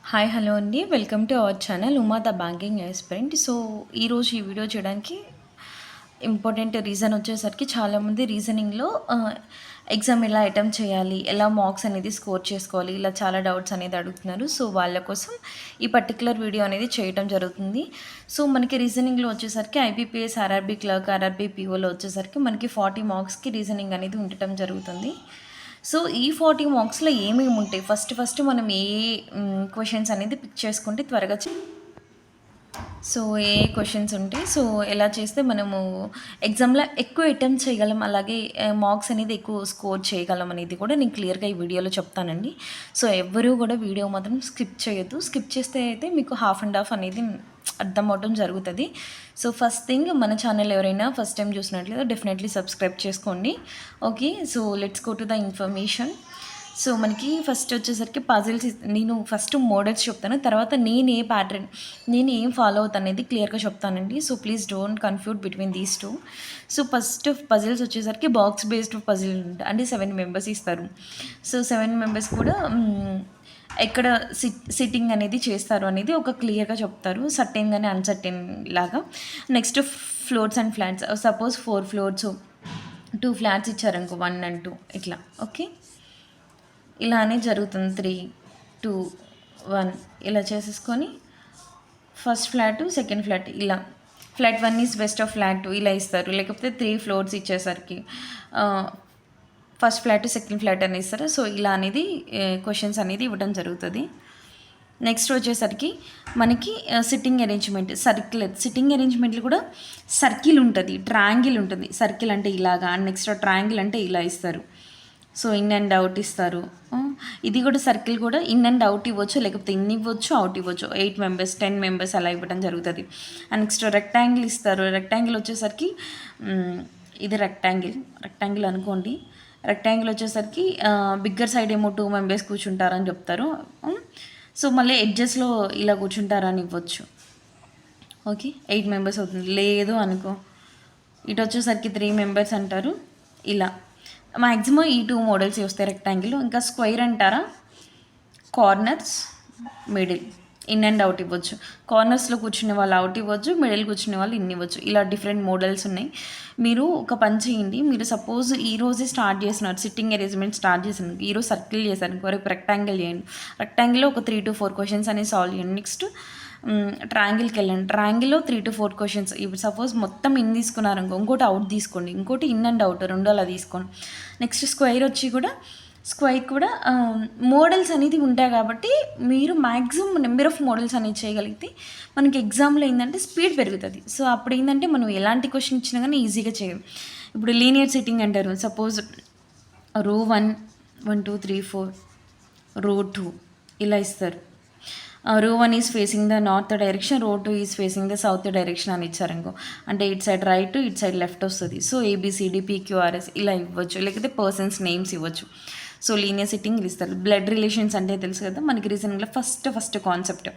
Hi hello అండి, welcome to our channel Uma the banking aspirant. So ఈరోజు ఈ video చేయడానికి ఇంపార్టెంట్ రీజన్ వచ్చేసరికి చాలామంది రీజనింగ్లో ఎగ్జామ్ ఎలా అటెంప్ట్ చేయాలి, ఎలా మార్క్స్ అనేది స్కోర్ చేసుకోవాలి, ఇలా చాలా డౌట్స్ అనేది అడుగుతున్నారు. సో వాళ్ళ కోసం ఈ పర్టికులర్ వీడియో అనేది చేయడం జరుగుతుంది. సో మనకి రీజనింగ్లో వచ్చేసరికి ఐబీపీఎస్, ఆర్ఆర్బీ క్లర్క్, ఆర్ఆర్బీ పీఓలో వచ్చేసరికి మనకి 40 మార్క్స్కి రీజనింగ్ అనేది ఉండటం జరుగుతుంది. సో ఈ 40 మార్క్స్లో ఏమేమి ఉంటాయి, ఫస్ట్ మనం ఏ క్వశ్చన్స్ అనేది పిక్ చేసుకుంటే త్వరగా సో ఏ క్వశ్చన్స్ ఉంటాయి, సో ఎలా చేస్తే మనము ఎగ్జామ్లో ఎక్కువ అటెంప్ట్ చేయగలం, అలాగే మార్క్స్ అనేది ఎక్కువ స్కోర్ చేయగలం అనేది కూడా నేను క్లియర్గా ఈ వీడియోలో చెప్తానండి. సో ఎవ్వరూ కూడా వీడియో మాత్రం స్కిప్ చేయొద్దు. స్కిప్ చేస్తే అయితే మీకు హాఫ్ అండ్ హాఫ్ అనేది అర్థం అవడం జరుగుతుంది. సో ఫస్ట్ థింగ్, మన ఛానల్ ఎవరైనా ఫస్ట్ టైం చూసినట్లయితే డెఫినెట్లీ సబ్స్క్రైబ్ చేసుకోండి. Okay, so let's go to the information. So మనకి ఫస్ట్ వచ్చేసరికి పజిల్స్, నేను ఫస్ట్ మోడల్స్ చెప్తాను, తర్వాత నేను ఏ ప్యాటర్న్, నేను ఏం ఫాలో అవుతాను అనేది క్లియర్గా చెప్తానండి. So please don't confuse between these two. So first puzzles వచ్చేసరికి బాక్స్ బేస్డ్ పజిల్ అంటే 7 మెంబర్స్ ఇస్తారు. సో 7 మెంబర్స్ కూడా ఎక్కడ సిట్టింగ్ అనేది చేస్తారు అనేది ఒక క్లియర్గా చెప్తారు, సర్టెన్ కానీ అన్సర్టెన్ లాగా. Next floors and flats, suppose 4 floors 2 flats ఇచ్చారనుకో, 1 and 2 ఇట్లా. ఓకే, ఇలానే జరుగుతుంది. 3, 2, 1 ఇలా చేసేసుకొని ఫస్ట్ ఫ్లాట్, సెకండ్ ఫ్లాట్, ఇలా flat 1 is west of flat 2 ఇలా ఇస్తారు. లేకపోతే 3 ఫ్లోర్స్ ఇచ్చేసరికి ఫస్ట్ ఫ్లాట్, సెకండ్ ఫ్లాట్ అని ఇస్తారు. సో ఇలా అనేది క్వశ్చన్స్ అనేది ఇవ్వడం జరుగుతుంది. నెక్స్ట్ వచ్చేసరికి మనకి సిట్టింగ్ అరేంజ్మెంట్, సిట్టింగ్ అరేంజ్మెంట్లు కూడా సర్కిల్ ఉంటుంది, ట్రయాంగిల్ ఉంటుంది. సర్కిల్ అంటే ఇలాగా, అండ్ నెక్స్ట్ ట్రయాంగిల్ అంటే ఇలా ఇస్తారు. సో ఇన్ అండ్ అవుట్ ఇస్తారు. ఇది కూడా సర్కిల్ కూడా ఇన్ అండ్ అవుట్ ఇవ్వచ్చు, లేకపోతే ఇన్ ఇవ్వచ్చు, అవుట్ ఇవ్వచ్చు. 8 మెంబర్స్ 10 మెంబర్స్ అలా ఇవ్వడం జరుగుతుంది. అండ్ నెక్స్ట్ రెక్టాంగిల్ ఇస్తారు. రెక్టాంగిల్ వచ్చేసరికి ఇది రెక్టాంగిల్ అనుకోండి. రెక్టాంగిల్ వచ్చేసరికి బిగ్గర్ సైడ్ ఏమో 2 మెంబర్స్ కూర్చుంటారని చెప్తారు. సో మళ్ళీ ఎడ్జెస్లో ఇలా కూర్చుంటారని ఇవ్వచ్చు. ఓకే, 8 మెంబర్స్ అవుతుంది. లేదు అనుకో, ఇటు వచ్చేసరికి 3 మెంబర్స్ అంటారు. ఇలా మ్యాక్సిమం ఈ 2 మోడల్స్ వస్తాయి రెక్టాంగిల్. ఇంకా స్క్వైర్ అంటారా, corners, middle, in and out ఇవ్వచ్చు. కార్నర్స్లో కూర్చునే వాళ్ళు అవుట్ ఇవ్వచ్చు, మిడిల్ కూర్చునే వాళ్ళు ఇన్ ఇవ్వచ్చు. ఇలా డిఫరెంట్ మోడల్స్ ఉన్నాయి. మీరు ఒక పని చేయండి, మీరు సపోజ్ ఈరోజే స్టార్ట్ చేసినారు, సిట్టింగ్ అరేంజ్మెంట్ స్టార్ట్ చేసినారు, ఈరోజు సర్కిల్ చేశారు, రేపు రెక్టాంగిల్ చేయండి. రెక్టాంగిల్లో ఒక 3 to 4 క్వశ్చన్స్ అనేది సాల్వ్ చేయండి. నెక్స్ట్ ట్రయాంగిల్కి వెళ్ళండి. ట్రయాంగిల్లో 3 to 4 క్వశ్చన్స్. ఇప్పుడు సపోజ్ మొత్తం ఇన్ తీసుకున్నారు అనుకో, ఇంకోటి అవుట్ తీసుకోండి, ఇంకోటి ఇన్ అండ్ అవుట్, 2 అలా తీసుకోండి. నెక్స్ట్ స్క్వైర్ వచ్చి కూడా మోడల్స్ అనేది ఉంటాయి కాబట్టి మీరు మ్యాక్సిమం నెంబర్ ఆఫ్ మోడల్స్ అనేది చేయగలిగితే మనకి ఎగ్జామ్లో ఏంటంటే స్పీడ్ పెరుగుతుంది. సో అప్పుడు ఏంటంటే మనం ఎలాంటి క్వశ్చన్ ఇచ్చినా కానీ ఈజీగా చేయం. ఇప్పుడు లీనియర్ సిట్టింగ్ అంటారు. సపోజ్ రో 1, 1, 2, 3, 4, రో 2 ఇలా ఇస్తారు. రో 1 is facing the north direction, రో 2 is facing the south direction అని ఇచ్చారనుకో, అంటే ఇటు సైడ్ రైట్, ఇటు సైడ్ లెఫ్ట్ వస్తుంది. సో ఏబిసిడి పిక్యూఆర్ఎస్ ఇలా ఇవ్వచ్చు, లేకపోతే పర్సన్స్ నేమ్స్ ఇవ్వచ్చు. సో లీనియర్ సిట్టింగ్ ఇస్తారు. బ్లడ్ రిలేషన్స్ అంటే తెలుసు కదా మనకి, రీజనింగ్లో ఫస్ట్ కాన్సెప్ట్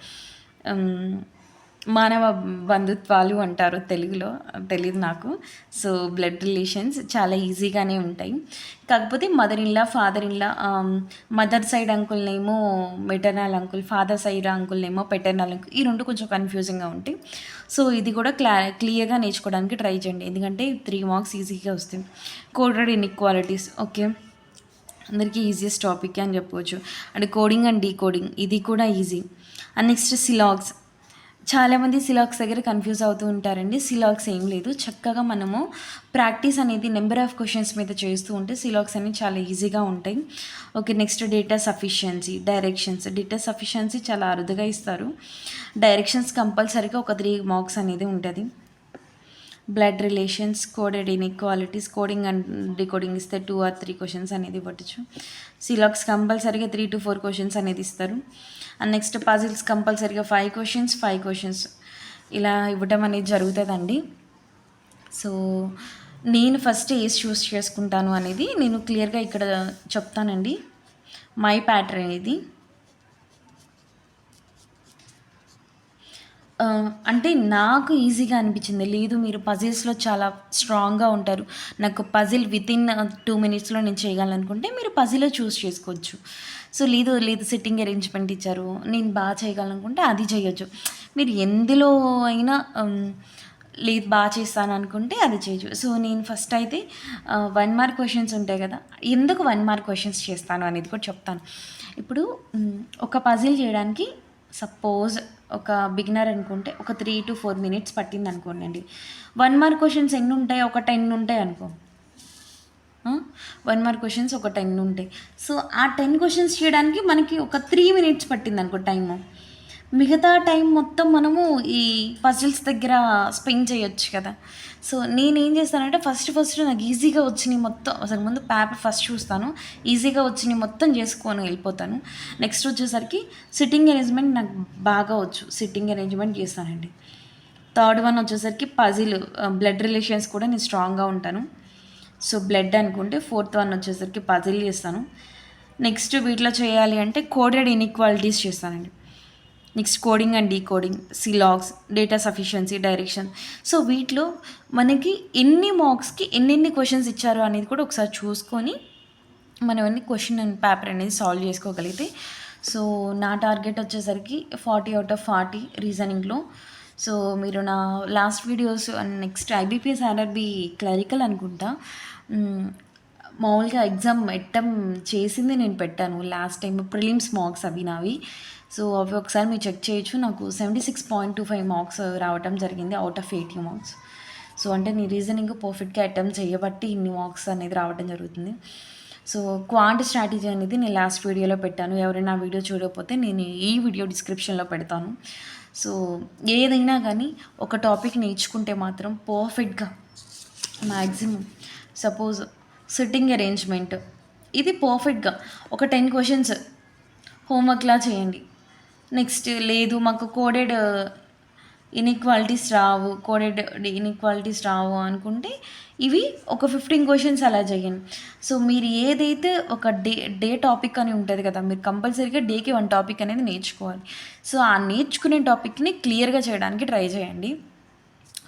మానవ బంధుత్వాలు అంటారు తెలుగులో, తెలియదు నాకు. సో బ్లడ్ రిలేషన్స్ చాలా ఈజీగానే ఉంటాయి. కాకపోతే mother in law, father in law, mother side అంకుల్నేమో మెటర్నల్ అంకుల్, ఫాదర్ సైడ్ అంకుల్నేమో పెటర్నల్ అంకుల్, ఈ 2 కొంచెం కన్ఫ్యూజింగ్గా ఉంటాయి. సో ఇది కూడా క్లియర్గా నేర్చుకోవడానికి ట్రై చేయండి, ఎందుకంటే 3 మార్క్స్ ఈజీగా వస్తాయి. కోడెడ్ ఇన్ఈక్వాలిటీస్, ఓకే, అందరికీ ఈజియెస్ట్ టాపిక్ అని చెప్పవచ్చు. అండ్ కోడింగ్ అండ్ డీకోడింగ్, ఇది కూడా ఈజీ. అండ్ నెక్స్ట్ సిలాగ్స్, చాలామంది సిలాగ్స్ దగ్గర కన్ఫ్యూజ్ అవుతూ ఉంటారండి. సిలాగ్స్ ఏం లేదు, చక్కగా మనము ప్రాక్టీస్ అనేది నెంబర్ ఆఫ్ క్వశ్చన్స్ మీద చేస్తూ ఉంటే సిలాగ్స్ అనేవి చాలా ఈజీగా ఉంటాయి. Okay, next data sufficiency, data sufficiency చాలా అరుదుగా ఇస్తారు. డైరెక్షన్స్ కంపల్సరీగా ఒక 3 మార్క్స్ అనేది ఉంటుంది. Blood relations, coded inequalities, coding and decoding ఇస్తే 2 or 3 క్వశ్చన్స్ అనేది ఇవ్వచ్చు. సిలాగ్స్ కంపల్సరీగా 3 to 4 క్వశ్చన్స్ అనేది ఇస్తారు. అండ్ నెక్స్ట్ పజిల్స్ కంపల్సరీగా 5 క్వశ్చన్స్ ఇలా ఇవ్వటం అనేది జరుగుతుందండి. సో నేను ఫస్ట్ ఏది చూస్ చేసుకుంటాను అనేది నేను క్లియర్గా ఇక్కడ చెప్తానండి. మై ప్యాటర్న్ ఇది. అంటే నాకు ఈజీగా అనిపించింది. లేదు మీరు పజిల్స్‌లో చాలా స్ట్రాంగ్‌గా ఉంటారు, నాకు పజిల్ వితిన్ 2 మినిట్స్‌లో నేను చేయగలనుకుంటే మీరు పజిలే చూస్ చేసుకోవచ్చు. సో లేదు లేదు సిట్టింగ్ అరేంజ్మెంట్ ఇచ్చారు, నేను బాగా చేయగలనుకుంటే అది చేయొచ్చు. మీరు ఎందులో అయినా లేదు బాగా చేస్తాను అనుకుంటే అది చేయొచ్చు. సో నేను ఫస్ట్ అయితే 1 మార్క్ క్వశ్చన్స్ ఉంటాయి కదా, ఎందుకు 1 మార్క్ క్వశ్చన్స్ చేస్తాను అనేది కూడా చెప్తాను. ఇప్పుడు ఒక పజిల్ చేయడానికి సపోజ్ ఒక బిగినర్ అనుకుంటే ఒక 3 to 4 మినిట్స్ పట్టింది అనుకోండి. 1 మార్క్ క్వశ్చన్స్ ఎన్ని ఉంటాయి, ఒక 10 ఉంటాయి అనుకో. 1 మార్క్ క్వశ్చన్స్ ఒక 10 ఉంటాయి. సో ఆ 10 క్వశ్చన్స్ చేయడానికి మనకి ఒక 3 మినిట్స్ పట్టింది అనుకో టైము. మిగతా టైం మొత్తం మనము ఈ పజిల్స్ దగ్గర స్పెండ్ చేయొచ్చు కదా. సో నేనేం చేస్తానంటే ఫస్ట్ నాకు ఈజీగా వచ్చినాయి మొత్తం, అసలు ముందు పేపర్ ఫస్ట్ చూస్తాను, ఈజీగా వచ్చినాయి మొత్తం చేసుకొని వెళ్ళిపోతాను. నెక్స్ట్ వచ్చేసరికి సిట్టింగ్ అరేంజ్మెంట్ నాకు బాగా వచ్చు, సిట్టింగ్ అరేంజ్మెంట్ చేస్తానండి. థర్డ్ వన్ వచ్చేసరికి పజిల్, బ్లడ్ రిలేషన్స్ కూడా నేను స్ట్రాంగ్గా ఉంటాను. సో బ్లడ్ అనుకుంటే ఫోర్త్ వన్ వచ్చేసరికి పజిల్ చేస్తాను. నెక్స్ట్ వీటిలో చేయాలి అంటే కోడెడ్ ఇన్ఈక్వాలిటీస్ చేస్తానండి. Next coding and decoding, syllogisms, data sufficiency, direction. So వీటిలో మనకి ఎన్ని మార్క్స్కి ఎన్నెన్ని క్వశ్చన్స్ ఇచ్చారు అనేది కూడా ఒకసారి చూసుకొని మనం అన్ని క్వశ్చన్ అండ్ పేపర్ అనేది సాల్వ్ చేసుకోగలిగితే, సో నా టార్గెట్ వచ్చేసరికి 40/40 రీజనింగ్లో. సో మీరు నా last videos and next IBPS RRB clerical అనుకుంటా, మామూలుగా ఎగ్జామ్ అటెంప్ట్ చేసింది నేను పెట్టాను లాస్ట్ టైం, ప్రిలిమ్స్ మార్క్స్ అవి నావి. సో అవి ఒకసారి మీరు చెక్ చేయొచ్చు. నాకు 76.25 మార్క్స్ రావటం జరిగింది అవుట్ ఆఫ్ 80 మార్క్స్. సో అంటే నీ రీజనింగ్ పర్ఫెక్ట్గా అటెంప్ట్ చేయబట్టి ఇన్ని మార్క్స్ అనేది రావడం జరుగుతుంది. సో క్వాంట్ స్ట్రాటజీ అనేది నేను లాస్ట్ వీడియోలో పెట్టాను, ఎవరైనా ఆ వీడియో చూడకపోతే నేను ఈ వీడియో డిస్క్రిప్షన్లో పెడతాను. సో ఏదైనా కానీ ఒక టాపిక్ నేర్చుకుంటే మాత్రం పర్ఫెక్ట్గా మ్యాక్సిమం, సపోజ్ సిట్టింగ్ అరేంజ్మెంట్ ఇది పర్ఫెక్ట్గా ఒక 10 క్వశ్చన్స్ హోంవర్క్లా చేయండి. నెక్స్ట్ లేదు మాకు కోడెడ్ ఇన్ఈక్వాలిటీస్ రావు అనుకుంటే ఇవి ఒక 15 క్వశ్చన్స్ అలా చేయండి. సో మీరు ఏదైతే ఒక డే టాపిక్ అని ఉంటుంది కదా, మీరు కంపల్సరీగా డేకి 1 టాపిక్ అనేది నేర్చుకోవాలి. సో ఆ నేర్చుకునే టాపిక్ని క్లియర్గా చేయడానికి ట్రై చేయండి.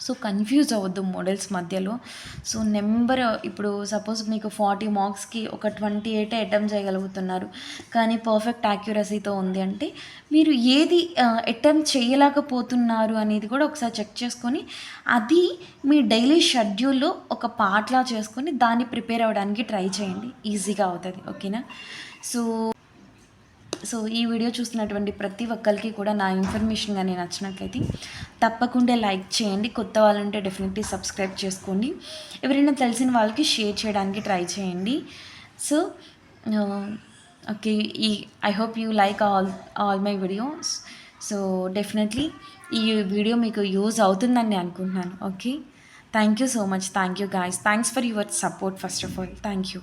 సో కన్ఫ్యూజ్ అవ్వద్దు మోడల్స్ మధ్యలో. సో నెంబర్ ఇప్పుడు సపోజ్ మీకు 40 మార్క్స్కి ఒక 28 అటెంప్ట్ చేయగలుగుతున్నారు, కానీ పర్ఫెక్ట్ యాక్యురసీతో ఉంది అంటే మీరు ఏది అటెంప్ట్ చేయలేకపోతున్నారు అనేది కూడా ఒకసారి చెక్ చేసుకొని అది మీ డైలీ షెడ్యూల్లో ఒక పార్ట్లా చేసుకొని దాన్ని ప్రిపేర్ అవ్వడానికి ట్రై చేయండి, ఈజీగా అవుతుంది. ఓకేనా. సో ఈ వీడియో చూస్తున్నటువంటి ప్రతి ఒక్కరికి కూడా నా ఇన్ఫర్మేషన్ కానీ నచ్చినట్లయితే తప్పకుండా లైక్ చేయండి, కొత్త వాళ్ళు ఉంటే డెఫినెట్లీ సబ్స్క్రైబ్ చేసుకోండి, ఎవరైనా తెలిసిన వాళ్ళకి షేర్ చేయడానికి ట్రై చేయండి. So okay, I hope you like all my videos. So definitely ఈ వీడియో మీకు యూజ్ అవుతుందని నేను అనుకుంటున్నాను. Okay, thank you so much. Thank you guys, thanks for your support first of all. Thank you.